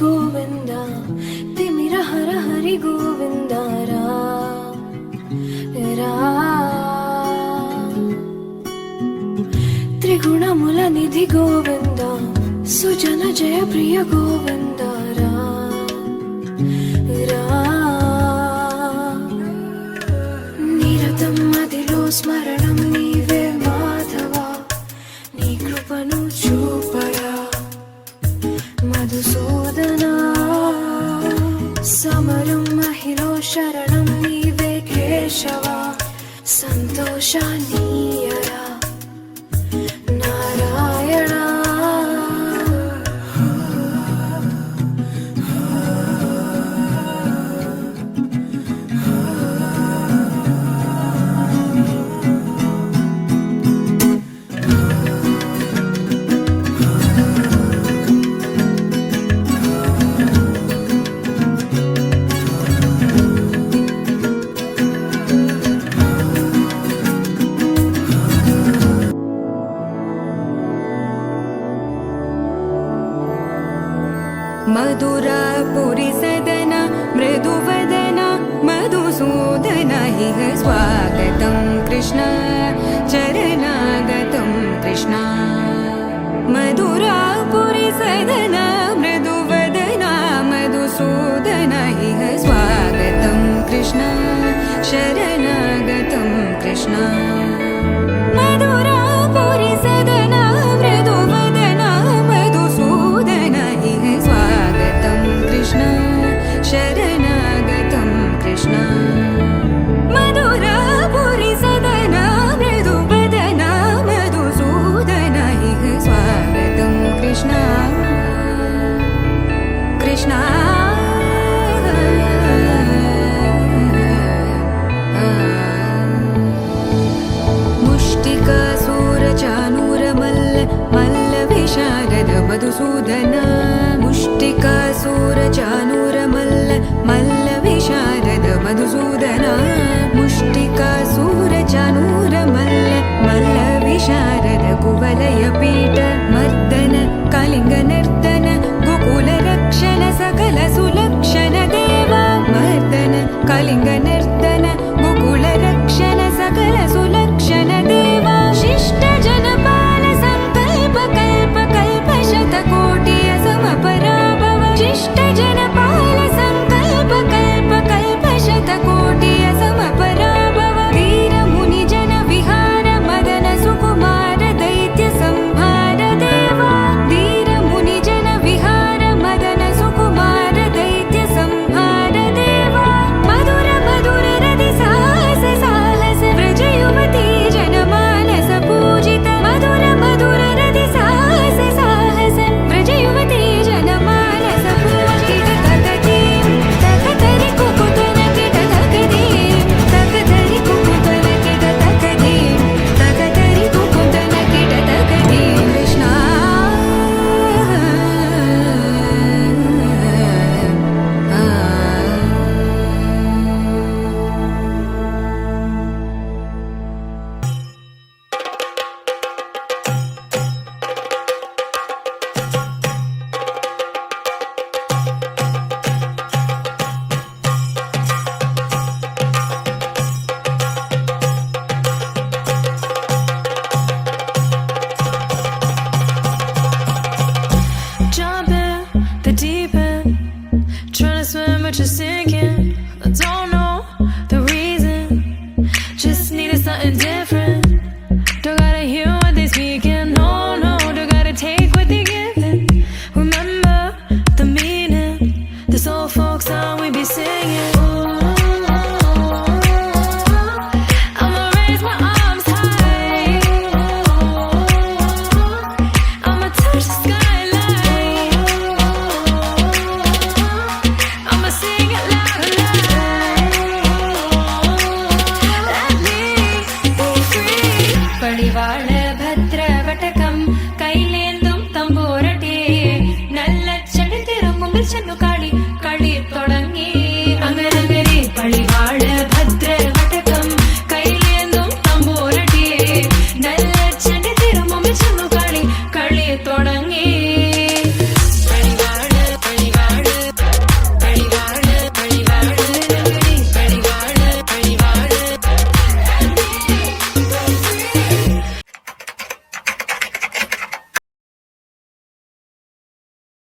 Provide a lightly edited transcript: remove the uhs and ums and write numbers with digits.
గోవింద తిమిర హర హరి గోవింద రా రా త్రిగుణముల నిధి గోవింద సుజన జయ ప్రియ గోవింద రా రా నిరతం మదిలో స్మరణం నీవే మాధవ నీ కృపను చూపరా మధుసూదనా సమరం మహిలో శరణం నీవే కేశవ సంతోషానీయరా నారాయణ मधुरापुरी सदन मृदुवदन मधुसूदन इह स्वागतं कृष्ण चरणागतं कृष्ण मधुरापुरी सदन मृदुवदन मधुसूदन इह स्वागतं कृष्ण शरणागतं कृष्ण मधुरापुरी सदन मृदुवदन मधुसूदन इह स्वागतं कृष्ण शरणागतं कृष्ण मधुरापुरी सदन मृदुवदन मधुसूदन इह स्वागतं कृष्ण कृष्ण मुष्टिकासूरचानूरमल्ल मल्लविशारद मधुसूदन मुष्टिकासूरचानूरमल्ल मल्लविशारद मधुसूदन मुष्टिकासूरचानूरमल्ल मल्लविशारद कुवलयपीठ मर्दन कलिङ्गनर्तन गोकुलरक्षण सकल सुलक्षण देवा मर्दन कलिङ्गनर्तन गोकुलरक्षण सकल सुलक्षण देवा शिष्ट जनपाल संकल्प कल्प कल्प शतकोटि असमपराभव शिष्ट जनपाल संकल्प कल्प कल्प शतकोटि असमपराभव वीर मुनि जन विहार मदन सुकुमार दैत्य संहार देवा वीर मुनि जन विहार मदन सुकुमार दैत्य संहार देवा मधुर मधुर रति साहस साहस व्रज युवती जनमानस पूजित मधुर मधुर रति साहस साहस व्रज युवती जनमानस पूजित तकतीं तकतरि कुकुतन किट तकतीं तकतरि कुकुतन किट तकतीं तकतरि कुकुतन किट तकतीं Krishna Jump in the deep end, trying to swim but you're sinking. I don't know the reason, just needed something different. Don't gotta hear what they speaking, no, no, don't gotta take what they giving. Remember the meaning, this old folk song we be singing. I'ma raise my arms high, I'ma touch the skyline, I'ma sing it loud and loud. Let me be free. पडिवाळ भद्रवटकं कैलेन्दुं तम्बूरटे नल्ल चण्ड तिरुमुंगिल चन्नु